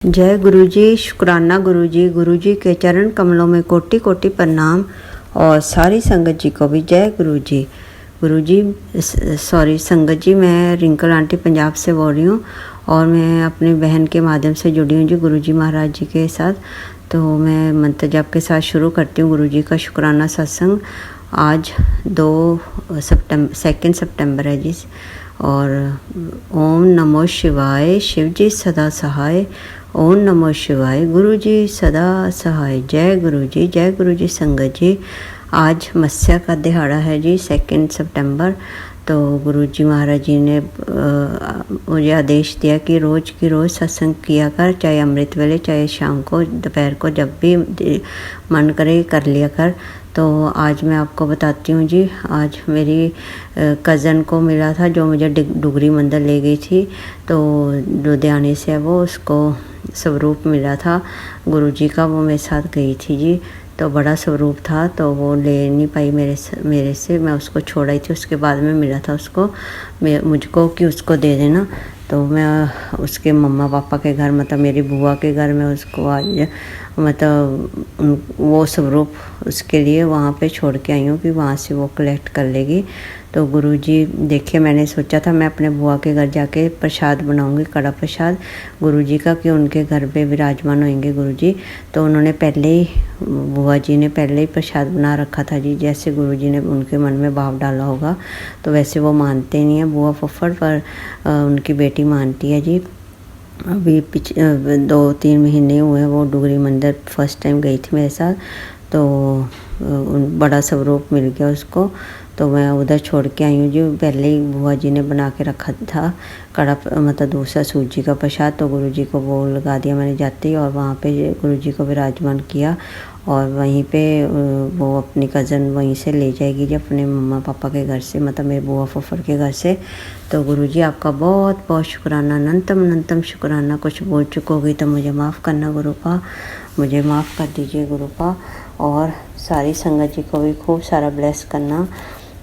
जय गुरु जी। शुक्राना गुरु जी के चरण कमलों में कोटि कोटि प्रणाम। और सारी संगत जी को भी जय गुरु जी। सॉरी संगत जी, मैं रिंकल आंटी पंजाब से बोल रही हूँ और मैं अपनी बहन के माध्यम से जुड़ी हूँ जी गुरु जी महाराज जी के साथ। तो मैं मंत्र जाप के साथ शुरू करती हूँ गुरु जी का शुक्राना सत्संग। आज 2 सितंबर है जी। और ओम नमो शिवाय, शिव जी सदा सहाय। ओम नमो शिवाय, गुरु जी सदा सहाय। जय गुरु जी संगत जी। आज मत्स्य का दिहाड़ा है जी 2 सितंबर। तो गुरु जी महाराज जी ने मुझे आदेश दिया कि रोज़ की रोज़ सत्संग किया कर, चाहे अमृत वेले चाहे शाम को दोपहर को, जब भी मन करे कर लिया कर। तो आज मैं आपको बताती हूँ जी। आज मेरी कज़न को मिला था जो मुझे डुगरी मंदिर ले गई थी। तो लुधियाने से वो उसको स्वरूप मिला था गुरु जी का, वो मेरे साथ गई थी जी। तो बड़ा स्वरूप था तो वो ले नहीं पाई मेरे से। मैं उसको छोड़ आई थी, उसके बाद में मिला था उसको मुझको कि उसको दे देना। तो मैं उसके मम्मा पापा के घर, मतलब मेरी बुआ के घर में उसको आज मतलब वो स्वरूप उसके लिए वहाँ पे छोड़ के आई हूँ कि वहाँ से वो कलेक्ट कर लेगी। तो गुरुजी देखिए, मैंने सोचा था मैं अपने बुआ के घर जाके प्रसाद बनाऊंगी, कड़ा प्रसाद गुरुजी का, कि उनके घर पे विराजमान होंगे गुरुजी। तो उन्होंने पहले ही, बुआ जी ने पहले ही प्रसाद बना रखा था जी। जैसे गुरुजी ने उनके मन में भाव डाला होगा तो वैसे वो मानते नहीं हैं बुआ फुफ्फड़, पर उनकी बेटी मानती है जी। अभी 2-3 महीने हुए वो डुगरी मंदिर फर्स्ट टाइम गई थी मेरे साथ। तो बड़ा स्वरूप मिल गया उसको। तो मैं उधर छोड़ के आई हूँ जी। पहले ही बुआ जी ने बना के रखा था कड़ा, मतलब दूसरा सूजी का प्रसाद। तो गुरु जी को वो लगा दिया मैंने जाते ही, और वहाँ पे गुरु जी को विराजमान किया। और वहीं पे वो अपनी कज़न वहीं से ले जाएगी जी, अपने मम्मा पापा के घर से, मतलब मेरे बुआ फुफ्फड़ के घर से। तो गुरुजी आपका बहुत बहुत शुक्राना, अनंतम शुक्राना। कुछ बोल चुकोगी तो मुझे माफ़ करना गुरुपा, मुझे माफ़ कर दीजिए गुरुपा। और सारी संगत जी को भी खूब सारा ब्लेस करना।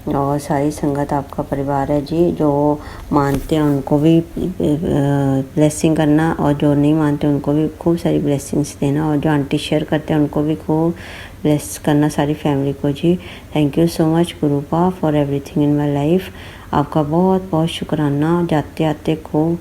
और सारी संगत आपका परिवार है जी। जो मानते हैं उनको भी ब्लेसिंग करना, और जो नहीं मानते उनको भी खूब सारी ब्लेसिंग्स देना। और जो आंटी शेयर करते हैं उनको भी खूब ब्लेस करना, सारी फैमिली को जी। Thank you so much Gurupa for everything in my life. आपका बहुत बहुत शुक्राना। जाते आते खूब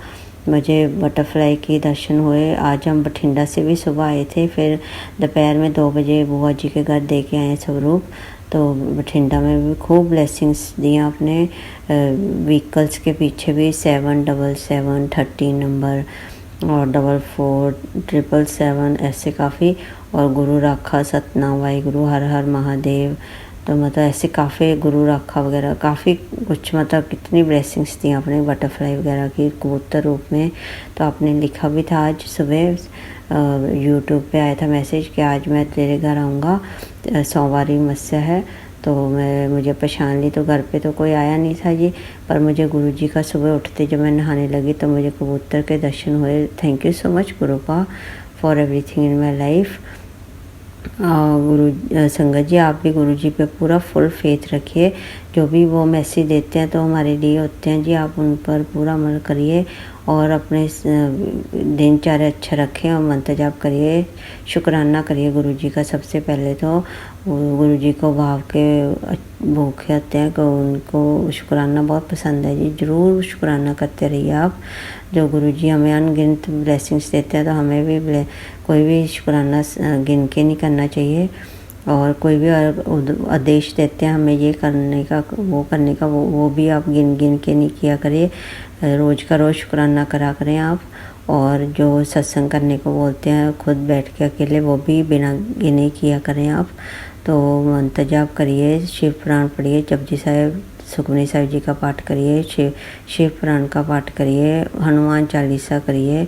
मुझे बटरफ्लाई के दर्शन हुए। आज हम बठिंडा से भी सुबह आए थे, फिर दोपहर में 2 बजे बुआ जी के घर दे के आए स्वरूप। तो बठिंडा में भी खूब ब्लेसिंग्स दिया अपने व्हीकल्स के पीछे भी। 777 13 नंबर और 44 777 ऐसे काफ़ी। और गुरु राखा सतनाम वाहिगुरु हर हर महादेव। तो मतलब ऐसे काफ़ी गुरु राखा वगैरह काफ़ी कुछ, मतलब कितनी ब्लेसिंग्स थी आपने बटरफ्लाई वगैरह की कबूतर रूप में। तो आपने लिखा भी था आज सुबह, यूट्यूब पे आया था मैसेज कि आज मैं तेरे घर आऊँगा, सोमवारी मत्स्य है। तो मुझे पहचान ली। तो घर पे तो कोई आया नहीं था जी, पर मुझे गुरुजी का सुबह उठते जब मैं नहाने लगी तो मुझे कबूतर के दर्शन हुए। Thank you so much Gurupa for everything in my life. संगत जी आप भी गुरु जी पे पूरा फुल फेथ रखिए। जो भी वो मैसेज देते हैं तो हमारे लिए होते हैं जी, आप उन पर पूरा अमल करिए और अपने दिनचर्या अच्छा रखें और मंत्र जाप करिए, शुक्राना करिए गुरु जी का। सबसे पहले तो गुरु जी को भाव के भूखे होते हैं, तो उनको शुक्राना बहुत पसंद है जी। ज़रूर शुक्राना करते रहिए आप। जो गुरु जी हमें अनगिनत ब्लेसिंग्स देते हैं तो हमें भी कोई भी शुक्राना गिन के नहीं करना चाहिए। और कोई भी आदेश देते हैं हमें ये करने का वो करने का, वो भी आप गिन के नहीं किया करिए। रोज़ का रोज़ शुक्राना करा करें आप। और जो सत्संग करने को बोलते हैं खुद बैठ के अकेले, वो भी बिना गिने किया करें आप। तो मंत्र जाप करिए, शिव पुराण पढ़िए, जपजी साहिब सुखमनी साहिब जी का पाठ करिए, शिव पुराण का पाठ करिए, हनुमान चालीसा करिए।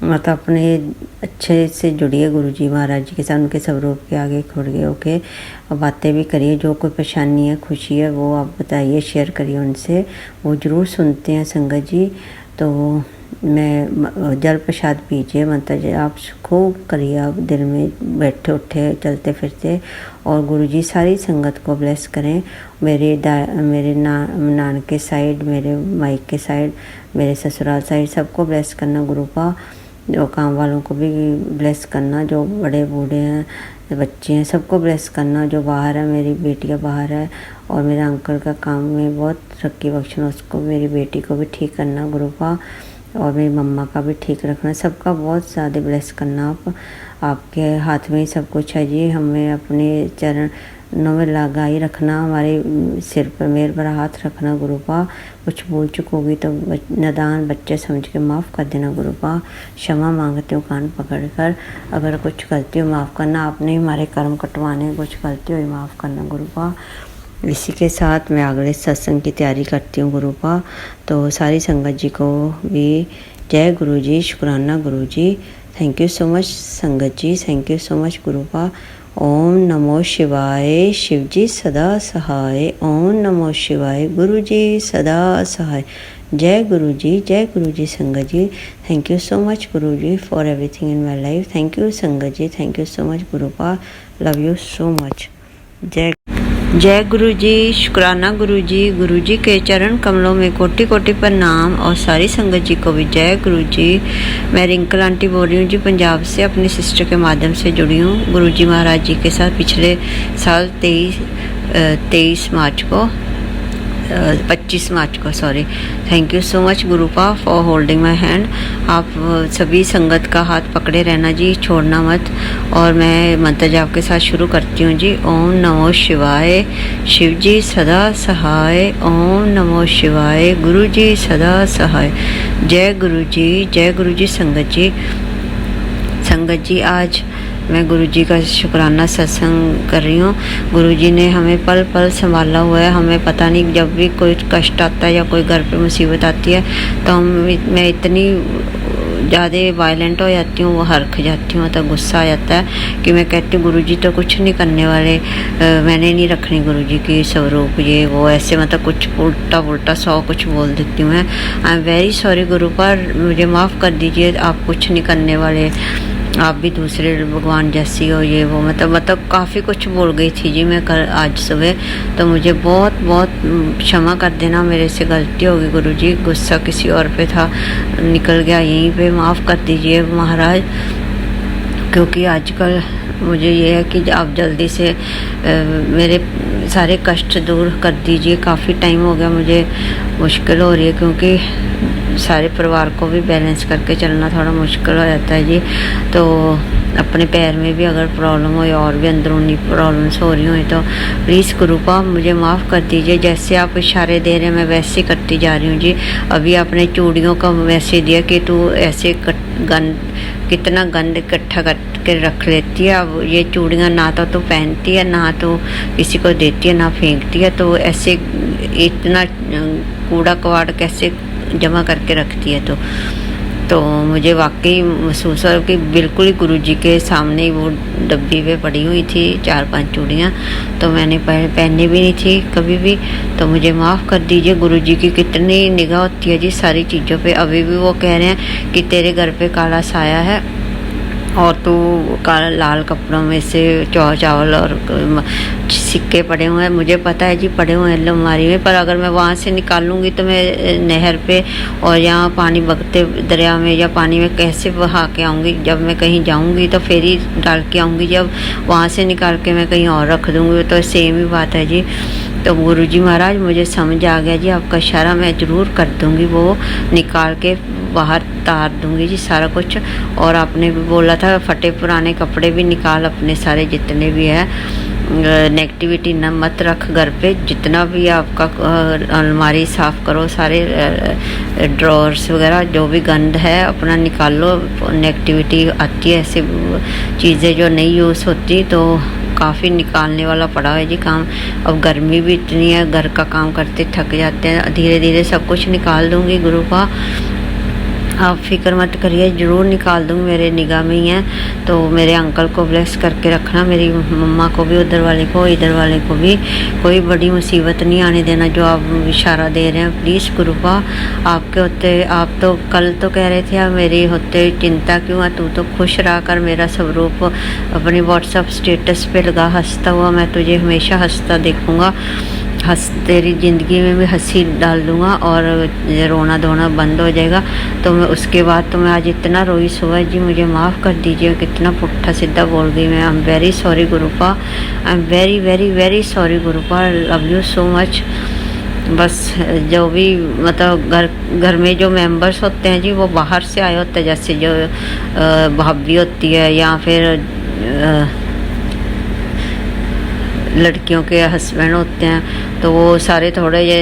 मतलब अपने अच्छे से जुड़िए गुरु जी महाराज जी के साथ, उनके स्वरूप के आगे खड़े होके बातें भी करिए। जो कोई परेशानी है खुशी है वो आप बताइए, शेयर करिए उनसे, वो ज़रूर सुनते हैं संगत जी। तो मैं जल प्रसाद पीजिए, मतलब आप खूब करिए, आप दिल में बैठे उठे चलते फिरते। और गुरुजी सारी संगत को ब्लेस करें। मेरे नानके साइड, मेरे माइके साइड, मेरे ससुराल साइड सबको ब्लेस करना गुरुपा। जो काम वालों को भी ब्लेस करना, जो बड़े बूढ़े हैं, बच्चे हैं, सबको ब्लेस करना। जो बाहर है, मेरी बेटियाँ बाहर है, और मेरे अंकल का काम में बहुत तरक्की बख्शना, उसको, मेरी बेटी को भी ठीक करना गुरुपा, और मेरी मम्मा का भी ठीक रखना। सबका बहुत ज़्यादा ब्लेस करना। आपके हाथ में ही सब कुछ है जी। हमें अपने चरणों में लगाई रखना, हमारे सिर पर मेहर भरा हाथ रखना गुरुपा। कुछ भूल चुकोगी तो नादान बच्चे समझ के माफ़ कर देना गुरुपा। क्षमा मांगती हूँ कान पकड़ कर। अगर कुछ गलती हो माफ़ करना, आपने हमारे कर्म कटवाने, कुछ गलती हो माफ़ करना गुरुपा। इसी के साथ मैं अगले सत्संग की तैयारी करती हूँ गुरुपा। तो सारी संगत जी को भी जय गुरु जी, शुक्राना गुरु जी। थैंक यू सो मच संगत जी, थैंक यू सो मच गुरुपा। ओम नमो शिवाय, शिव जी सदा सहाय। ओम नमो शिवाय, गुरु जी सदा सहाय। जय गुरु जी संगत जी। थैंक यू सो मच गुरु जी for everything in my life. Thank you संगत जी, thank you so much Gurupa. Love you so much. जय गुरु जी, शुक्राना गुरु जी के चरण कमलों में कोटि कोटि प्रणाम, और सारी संगत जी को भी जय गुरु जी। मैं रिंकल आंटी बोल रही हूँ जी, पंजाब से। अपनी सिस्टर के माध्यम से जुड़ी हूँ गुरु जी महाराज जी के साथ पिछले साल 23 मार्च को 25 मार्च को, sorry. Thank you so much Gurupa for holding my hand. आप सभी संगत का हाथ पकड़े रहना जी, छोड़ना मत। और मैं मंत्र जाप के साथ शुरू करती हूँ जी। ओम नमो शिवाय, शिव जी सदा सहाय। ओम नमो शिवाय, गुरु जी सदा सहाय। जय गुरु जी संगत जी आज मैं गुरु जी का शुक्राना सत्संग कर रही हूँ। गुरु जी ने हमें पल पल संभाला हुआ है। हमें पता नहीं, जब भी कोई कष्ट आता है या कोई घर पे मुसीबत आती है तो मैं इतनी ज़्यादा वायलेंट हो जाती हूँ, वो हरख जाती हूँ, तो गुस्सा आ जाता है कि मैं कहती हूँ गुरु जी तो कुछ नहीं करने वाले, मैंने नहीं रखनी गुरु जी की स्वरूप, ये वो ऐसे, मतलब कुछ उल्टा पुल्टा 100 कुछ बोल देती हूँ मैं। आई एम वेरी सॉरी गुरु पर, मुझे माफ़ कर दीजिए। आप कुछ नहीं करने वाले, आप भी दूसरे भगवान जैसी हो, ये वो, मतलब काफ़ी कुछ बोल गई थी जी मैं कल आज सुबह। तो मुझे बहुत क्षमा कर देना, मेरे से गलती होगी गुरु जी। गुस्सा किसी और पे था, निकल गया यहीं पे, माफ़ कर दीजिए महाराज। क्योंकि आजकल मुझे ये है कि आप जल्दी से मेरे सारे कष्ट दूर कर दीजिए। काफ़ी टाइम हो गया, मुझे मुश्किल हो रही है, क्योंकि सारे परिवार को भी बैलेंस करके चलना थोड़ा मुश्किल हो जाता है जी। तो अपने पैर में भी अगर प्रॉब्लम हो या और भी अंदरूनी प्रॉब्लम्स हो रही हो तो प्लीज़ गुरुपा मुझे माफ़ कर दीजिए। जैसे आप इशारे दे रहे हैं मैं वैसे ही करती जा रही हूँ जी। अभी आपने चूड़ियों का मैसेज दिया कि तू ऐसे कितना गंद इकट्ठा करके रख लेती है। अब ये चूड़ियाँ ना तो पहनती है, ना तो किसी को देती है, ना फेंकती है, तो ऐसे इतना कूड़ा कवाड़ कैसे जमा करके रखती है। तो मुझे वाकई महसूस हुआ कि बिल्कुल ही गुरु जी के सामने वो डब्बी पे पड़ी हुई थी 4-5 चूड़ियाँ, तो मैंने पहनी भी नहीं थी कभी भी। तो मुझे माफ़ कर दीजिए। गुरु जी की कितनी निगाह होती है जी सारी चीज़ों पे। अभी भी वो कह रहे हैं कि तेरे घर पे काला साया है और तू लाल कपड़ों में से चावल और सिक्के पड़े हुए हैं। मुझे पता है जी पड़े हुए हैं अलमारी में, पर अगर मैं वहाँ से निकालूंगी तो मैं नहर पे और यहाँ पानी बगते दरिया में या पानी में कैसे बहा के आऊँगी। जब मैं कहीं जाऊँगी तो फिर ही डाल के आऊँगी, जब वहाँ से निकाल के मैं कहीं और रख दूँगी तो सेम ही बात है जी। तो गुरु जी महाराज मुझे समझ आ गया जी, आपका इशारा मैं ज़रूर कर दूँगी, वो निकाल के बाहर तार दूँगी जी सारा कुछ। और आपने भी बोला था फटे पुराने कपड़े भी निकाल अपने सारे जितने भी है, नेगेटिविटी न मत रख घर पे। जितना भी आपका अलमारी साफ़ करो, सारे ड्रॉर्स वगैरह जो भी गंद है अपना निकाल लो। नेगेटिविटी आती है, ऐसे चीज़ें जो नहीं यूज़ होती, तो काफ़ी निकालने वाला पड़ा है जी काम। अब गर्मी भी इतनी है, घर का काम करते थक जाते हैं। धीरे धीरे सब कुछ निकाल दूँगी गुरुपा, आप फिक्र मत करिए, ज़रूर निकाल दूँगी, मेरे निगाह में ही है। तो मेरे अंकल को ब्लेस करके रखना, मेरी मम्मा को भी, उधर वाले को, इधर वाले को भी। कोई बड़ी मुसीबत नहीं आने देना जो आप इशारा दे रहे हैं प्लीज़ गुरुपा। आपके होते, आप तो कल तो कह रहे थे आप मेरी होते चिंता क्यों है, तू तो खुश रहा कर। मेरा स्वरूप अपने व्हाट्सएप स्टेटस पे लगा हंसता हुआ, मैं तुझे हमेशा हंसता देखूँगा। तेरी ज़िंदगी में भी हंसी डाल दूँगा और रोना धोना बंद हो जाएगा। तो मैं उसके बाद तो मैं आज इतना रोई सुबह जी, मुझे माफ़ कर दीजिए, कितना पुट्ठा सीधा बोल गई मैं। आई am very sorry गुरुपा, I am very very very sorry गुरुपा, love you so much. बस जो भी मतलब घर में जो मेंबर्स होते हैं जी, वो बाहर से आए होते हैं, जैसे जो भाभी होती है या फिर लड़कियों के हस्बैंड होते हैं, तो वो सारे थोड़े ये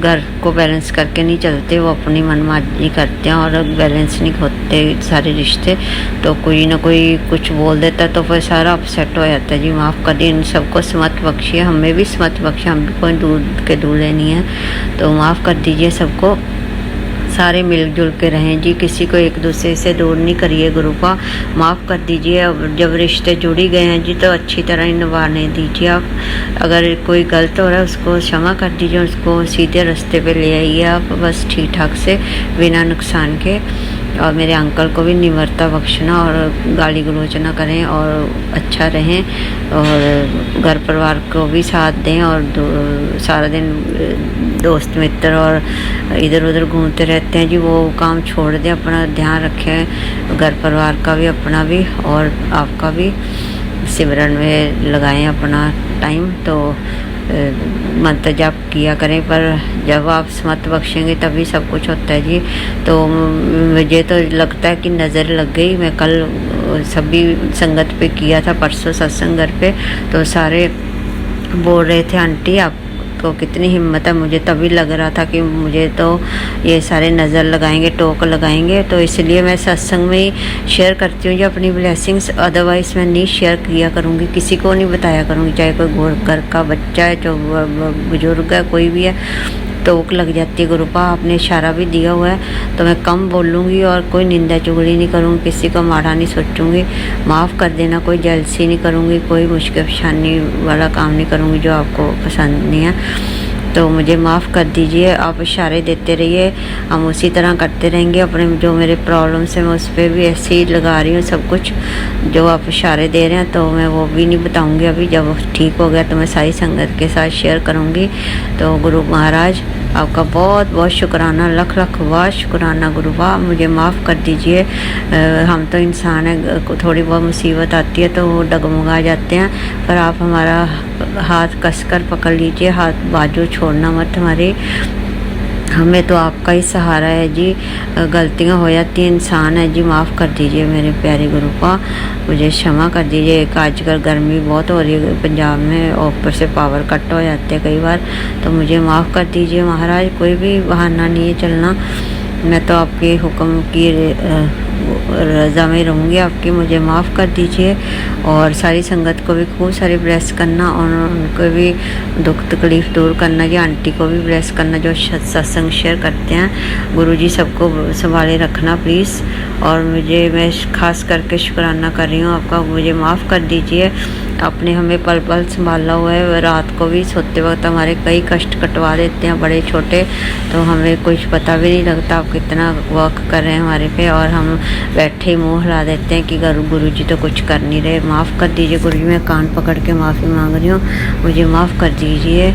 घर को बैलेंस करके नहीं चलते, वो अपनी मनमानी करते हैं और बैलेंस नहीं होते सारे रिश्ते। तो कोई ना कोई कुछ बोल देता है तो फिर सारा अपसेट हो जाता है जी। माफ़ कर दी, इन सबको समत बख्शिए, हमें भी समत बख्शिए, हम भी कोई दूध के दूल्हे नहीं हैं। तो माफ़ कर दीजिए सबको, सारे मिलजुल के रहें जी, किसी को एक दूसरे से दूर नहीं करिए गुरुपा, माफ़ कर दीजिए। अब जब रिश्ते जुड़ी गए हैं जी तो अच्छी तरह निभाने दीजिए आप। अगर कोई गलत हो रहा है उसको क्षमा कर दीजिए, उसको सीधे रास्ते पे ले आइए आप, बस ठीक ठाक से बिना नुकसान के। और मेरे अंकल को भी निम्रता बख्शना और गाली गलौज ना करें और अच्छा रहें और घर परिवार को भी साथ दें। और सारा दिन दोस्त मित्र और इधर उधर घूमते रहते हैं जी, वो काम छोड़ दें, अपना ध्यान रखें, घर परिवार का भी अपना भी और आपका भी। सिमरन में लगाएं अपना टाइम, तो मंत्र जाप किया करें, पर जब आप समत बख्शेंगे तभी सब कुछ होता है जी। तो मुझे तो लगता है कि नज़र लग गई। मैं कल सभी संगत पे किया था, परसों सत्संग घर पे, तो सारे बोल रहे थे आंटी आपको कितनी हिम्मत है। मुझे तभी लग रहा था कि मुझे तो ये सारे नज़र लगाएंगे, टोक लगाएंगे, तो इसलिए मैं सत्संग में ही शेयर करती हूँ जो अपनी ब्लेसिंग्स, अदरवाइज़ मैं नहीं शेयर किया करूँगी, किसी को नहीं बताया करूँगी, चाहे कोई घर का बच्चा है, जो बुजुर्ग है, कोई भी है, टोक लग जाती है। गुरुपा आपने इशारा भी दिया हुआ है, तो मैं कम बोलूँगी और कोई निंदा चुगली नहीं करूँगी, किसी को माड़ा नहीं सोचूँगी। माफ़ कर देना, कोई जेलसी नहीं करूँगी, कोई मुश्किल परेशानी वाला काम नहीं करूँगी जो आपको पसंद नहीं है। तो मुझे माफ़ कर दीजिए, आप इशारे देते रहिए, हम उसी तरह करते रहेंगे। अपने जो मेरे प्रॉब्लम्स हैं मैं उस पर भी ऐसे ही लगा रही हूँ सब कुछ, जो आप इशारे दे रहे हैं, तो मैं वो भी नहीं बताऊँगी अभी। जब ठीक हो गया तो मैं सारी संगत के साथ शेयर करूँगी। तो गुरु महाराज आपका बहुत बहुत शुक्राना, लख लख वाह शुक्राना गुरुबा, मुझे माफ़ कर दीजिए। हम तो इंसान हैं, थोड़ी बहुत मुसीबत आती है तो वो डगमगा जाते हैं, पर आप हमारा हाथ कसकर पकड़ लीजिए, हाथ बाजू छोड़ना मत हमारे। हमें तो आपका ही सहारा है जी, गलतियां हो जाती हैं, इंसान है जी, माफ़ कर दीजिए मेरे प्यारे गुरुपा, मुझे क्षमा कर दीजिए। एक आजकल गर्मी बहुत हो रही है पंजाब में और ऊपर से पावर कट हो जाते हैं कई बार, तो मुझे माफ़ कर दीजिए महाराज। कोई भी बहाना नहीं है चलना, मैं तो आपके हुक्म की रज़ा में रहूँगी आपकी, मुझे माफ़ कर दीजिए। और सारी संगत को भी खूब सारी ब्लेस करना और उनको भी दुख तकलीफ़ दूर करना, जी आंटी को भी ब्लेस करना जो सत्संग शेयर करते हैं। गुरुजी सबको संभाले रखना प्लीज़। और मैं खास करके शुक्राना कर रही हूँ आपका, मुझे माफ़ कर दीजिए। आपने हमें पल पल संभाला हुआ है, रात को भी सोते वक्त हमारे कई कष्ट कटवा देते हैं बड़े छोटे, तो हमें कुछ पता भी नहीं लगता आप कितना वर्क कर रहे हैं हमारे पे, और हम बैठे ही मुँह हिला देते हैं कि गुरु जी तो कुछ कर नहीं रहे। माफ़ कर दीजिए गुरु जी, मैं कान पकड़ के माफ़ी मांग रही हूँ, मुझे माफ़ कर दीजिए।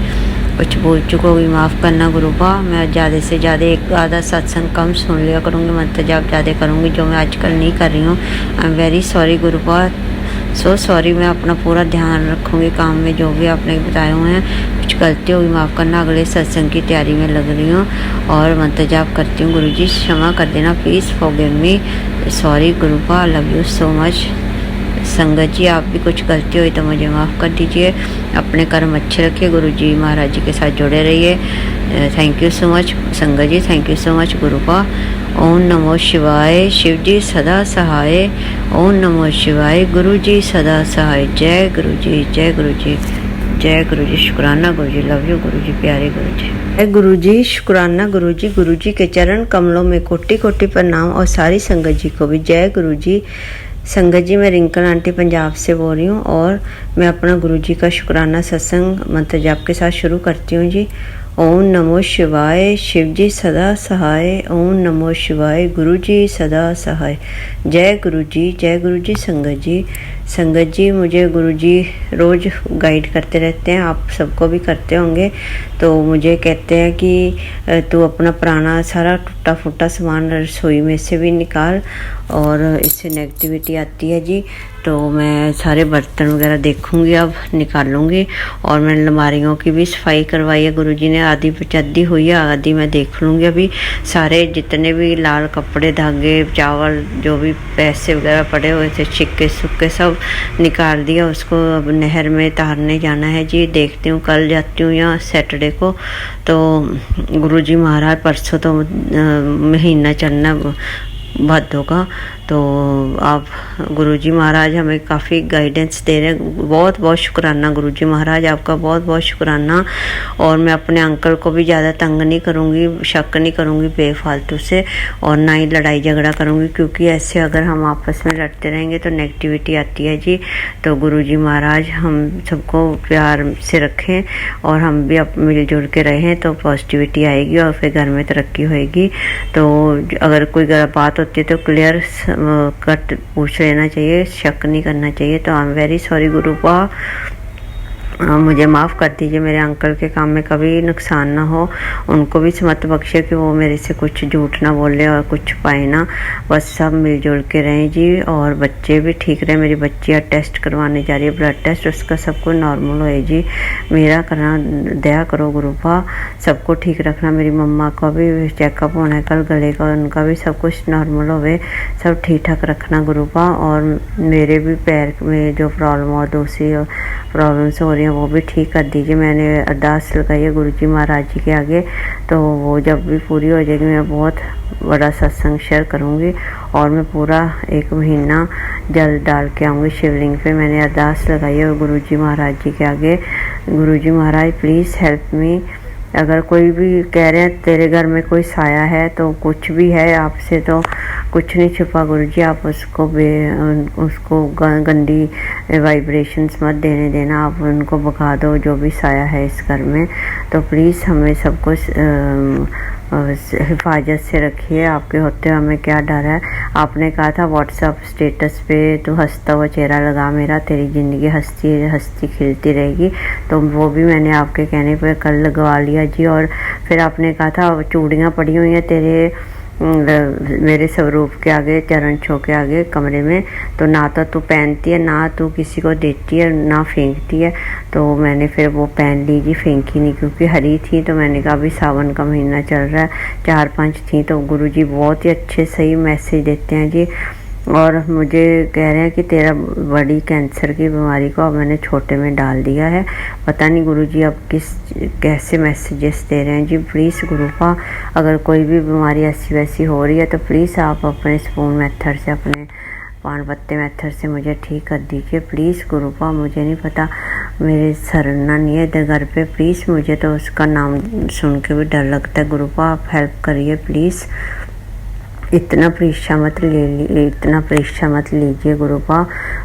कुछ बोल चुका होगी माफ़ करना गुरुपा। मैं ज़्यादा से ज़्यादा एक आधा सत्संग कम सुन लिया करूँगी, मंत्र जाप ज़्यादा करूँगी जो मैं आजकल नहीं कर रही हूँ। आई am very sorry गुरुपा, so sorry. मैं अपना पूरा ध्यान रखूँगी काम में, जो भी आपने बताए हुए हैं। कुछ गलती होगी माफ़ करना, अगले सत्संग की तैयारी में लग रही हूँ और मंत्र जाप करती हूँ। गुरुजी क्षमा कर देना please, forgive me, sorry गुरुपा, love you so much. संगत जी आप भी कुछ गलती हुई तो मुझे माफ़ कर दीजिए। अपने कर्म अच्छे रखिए, गुरुजी महाराज जी के साथ जुड़े रहिए। थैंक यू सो मच संगत जी, थैंक यू सो मच गुरुपा। ओम नमो शिवाय, शिव जी सदा सहाय। ओम नमो शिवाय, गुरु जी सदा सहाय। जय गुरु जी, जय गुरु जी, जय गुरु जी। शुक्राना गुरु जी, लव यू गुरु जी, प्यारे गुरु जी। जय गुरु जी, शुक्राना गुरु जी। गुरु जी के चरण कमलों में कोटि कोटि प्रणाम और सारी संगत जी को भी जय गुरु जी। संगत जी मैं रिंकल आंटी पंजाब से बोल रही हूँ और मैं अपना गुरुजी का शुक्राना सत्संग मंत्र जाप के साथ शुरू करती हूँ जी। ओम नमो शिवाय। शिव जी सदा सहाय। ओम नमो शिवाय। गुरु जी सदा सहाय। जय गुरु जी, जय गुरु जी। संगत जी, संगत जी, मुझे गुरु जी रोज़ गाइड करते रहते हैं, आप सबको भी करते होंगे। तो मुझे कहते हैं कि तू अपना पुराना सारा टूटा फूटा सामान रसोई में से भी निकाल, और इससे नेगेटिविटी आती है जी। तो मैं सारे बर्तन वगैरह देखूंगी, अब निकालूंगी। और मैंने अलमारियों की भी सफाई करवाई है गुरुजी ने, आधी पचद्दी हुई है, आधी मैं देख लूँगी अभी। सारे जितने भी लाल कपड़े, धागे, चावल, जो भी पैसे वगैरह पड़े हुए थे, सिक्के सुक्के सब निकाल दिया। उसको अब नहर में तारने जाना है जी। देखती हूँ कल जाती हूँ या सैटरडे को। तो गुरुजी महाराज परसों तो महीना चलना भादों का। तो आप गुरुजी महाराज हमें काफ़ी गाइडेंस दे रहे हैं। बहुत बहुत शुक्राना गुरुजी महाराज, आपका बहुत बहुत शुक्राना। और मैं अपने अंकल को भी ज़्यादा तंग नहीं करूँगी, शक नहीं करूँगी बेफालतू से, और ना ही लड़ाई झगड़ा करूँगी, क्योंकि ऐसे अगर हम आपस में लड़ते रहेंगे तो नेगेटिविटी आती है जी। तो गुरुजी महाराज हम सबको प्यार से रखें और हम भी अब मिलजुल के रहें, तो पॉजिटिविटी आएगी और फिर घर में तरक्की होएगी। तो अगर कोई बात होती है तो क्लियर कट पूछ लेना चाहिए, शक नहीं करना चाहिए। तो आई एम वेरी सॉरी गुरुपा, मुझे माफ़ कर दीजिए। मेरे अंकल के काम में कभी नुकसान ना हो, उनको भी समत बख्शे कि वो मेरे से कुछ झूठ ना बोले और कुछ पाए ना। बस सब मिलजुल के रहें जी, और बच्चे भी ठीक रहे। मेरी बच्चियाँ टेस्ट करवाने जा रही है, ब्लड टेस्ट, उसका सब कुछ नॉर्मल होए जी। मेरा करना दया करो गुरुपा, सबको ठीक रखना। मेरी मम्मा का भी चेकअप होना है कल गले का, उनका भी सब कुछ नॉर्मल होवे, सब ठीक ठाक रखना गुरुपा। और मेरे भी पैर में जो प्रॉब्लम और दूसरी प्रॉब्लम्स हो रही हैं वो भी ठीक कर दीजिए। मैंने अरदास लगाई है गुरुजी महाराज जी के आगे, तो वो जब भी पूरी हो जाएगी मैं बहुत बड़ा सत्संग शेयर करूँगी, और मैं पूरा 1 महीना जल डाल के आऊँगी शिवलिंग पे। मैंने अरदास लगाई है गुरुजी महाराज जी के आगे, गुरुजी महाराज प्लीज़ हेल्प मी। अगर कोई भी कह रहे हैं तेरे घर में कोई साया है, तो कुछ भी है आपसे तो कुछ नहीं छुपा गुरुजी, आप उसको गंदी वाइब्रेशंस मत देने देना, आप उनको भगा दो जो भी साया है इस घर में। तो प्लीज़ हमें सबको हिफाजत से रखिए, आपके होते हमें क्या डर है। आपने कहा था व्हाट्सएप स्टेटस पे तो हंसता हुआ चेहरा लगा मेरा, तेरी ज़िंदगी हंसती हंसती खिलती रहेगी। तो वो भी मैंने आपके कहने पर कल लगवा लिया जी। और फिर आपने कहा था चूड़ियाँ पड़ी हुई हैं तेरे मेरे स्वरूप के आगे, चरण छो के आगे कमरे में, तो ना तो तू पहनती है, ना तू किसी को देती है, ना फेंकती है। तो मैंने फिर वो पहन ली जी, फेंकी नहीं, क्योंकि हरी थी। तो मैंने कहा अभी सावन का महीना चल रहा है, 4-5 थी। तो गुरुजी बहुत ही अच्छे सही मैसेज देते हैं जी। और मुझे कह रहे हैं कि तेरा बड़ी कैंसर की बीमारी को अब मैंने छोटे में डाल दिया है। पता नहीं गुरुजी अब कैसे मैसेजेस दे रहे हैं जी। प्लीज़ गुरुपा, अगर कोई भी बीमारी ऐसी वैसी हो रही है तो प्लीज़ आप अपने स्पून मेथड से, अपने पान पत्ते मेथड से मुझे ठीक कर दीजिए प्लीज़ गुरुपा। मुझे नहीं पता, मेरे सरना नहीं है इधर घर पे, प्लीज़ मुझे तो उसका नाम सुन के भी डर लगता है गुरुपा, आप हेल्प करिए प्लीज़। इतना परीक्षा मत लीजिए गुरुपा।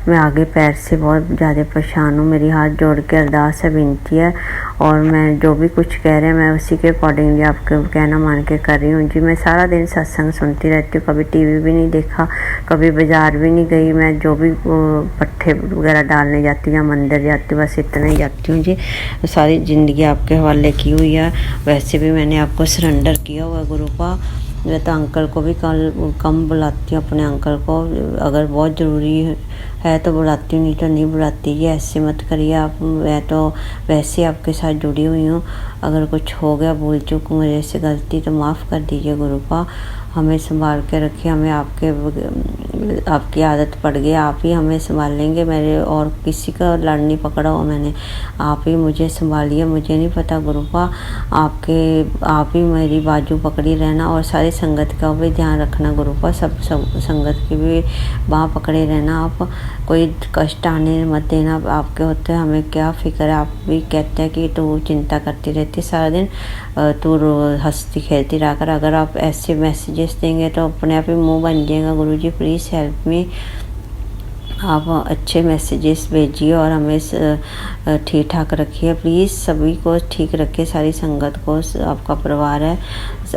मैं आगे पैर से बहुत ज़्यादा परेशान हूँ, मेरी हाथ जोड़ के अरदास है, विनती है। और मैं जो भी कुछ कह रहे हैं मैं उसी के अकॉर्डिंगली आपके कहना मान के कर रही हूँ जी। मैं सारा दिन सत्संग सुनती रहती हूँ, कभी टीवी भी नहीं देखा, कभी बाज़ार भी नहीं गई। मैं जो भी पट्टे वगैरह डालने जाती हूँ या मंदिर जाती हूँ, बस इतना ही जाती हूँ जी। सारी ज़िंदगी आपके हवाले की हुई है। वैसे भी मैंने आपको सरेंडर किया हुआ गुरुपा। मैं तो अंकल को भी कम बुलाती हूँ, अपने अंकल को अगर बहुत ज़रूरी है तो बुलाती हूँ, नहीं तो नहीं बुलाती। ये ऐसे मत करिए आप, मैं तो वैसे आपके साथ जुड़ी हुई हूँ। अगर कुछ हो गया, भूल चूक मुझे से गलती, तो माफ़ कर दीजिए गुरुपा। हमें संभाल के रखिए, हमें आपकी आदत पड़ गई, आप ही हमें संभाल लेंगे। मेरे और किसी का लड़ नहीं पकड़ा हो मैंने, आप ही मुझे संभालिए। मुझे नहीं पता गुरुपा, आप ही मेरी बाजू पकड़ी रहना, और सारी संगत का भी ध्यान रखना गुरुपा। सब संगत की भी बाँह पकड़े रहना आप, कोई कष्ट आने मत देना। आपके होते हमें क्या फिक्र है। आप भी कहते हैं कि तू चिंता करती रहती सारा दिन, तू हंसती खेलती रहा कर। अगर आप ऐसे मैसेजेस देंगे तो अपने आप ही मुंह बन जाएगा। गुरुजी प्लीज़ हेल्प मी। आप अच्छे मैसेजेस भेजिए और हमें ठीक ठाक रखिए प्लीज़, सभी को ठीक रखिए, सारी संगत को। आपका परिवार है,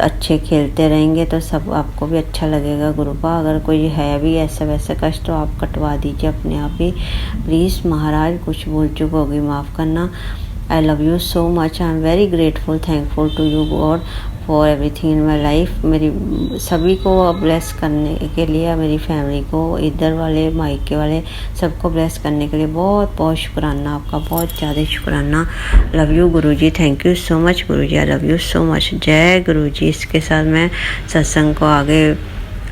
अच्छे खेलते रहेंगे तो सब आपको भी अच्छा लगेगा। गुरुपा अगर कोई है भी ऐसा वैसा कष्ट तो आप कटवा दीजिए अपने आप ही प्लीज़। महाराज कुछ भूल चूक होगी माफ़ करना। I love you so much, I am very grateful thankful to you God for everything in my life. मेरी सभी को ब्लेस करने के लिए, मेरी फैमिली को, इधर वाले मायके वाले सबको ब्लेस करने के लिए बहुत बहुत शुक्राना आपका, बहुत ज़्यादा शुक्राना। Love you Guruji, thank you so much Guruji, I love you so much. जय गुरुजी। इसके साथ मैं सत्संग को आगे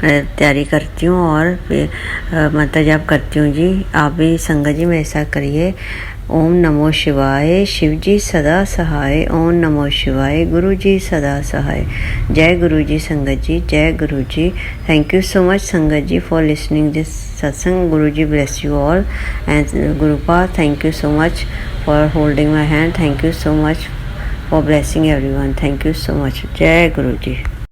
तैयारी करती हूँ और फिर मंत्र जाप करती हूँ जी। आप भी संगत जी मेरे साथ करिए। ओम नमो शिवाय, शिव जी सदा सहाय। ओम नमो शिवाय, गुरु जी सदा सहाय। जय गुरु जी संगत जी, जय गुरु जी। थैंक यू सो मच संगत जी फॉर लिसनिंग दिस सत्संग। गुरु जी bless you all and Gurupa thank you so much for holding my hand. Thank you so much for blessing everyone. Thank you so much. जय गुरु जी।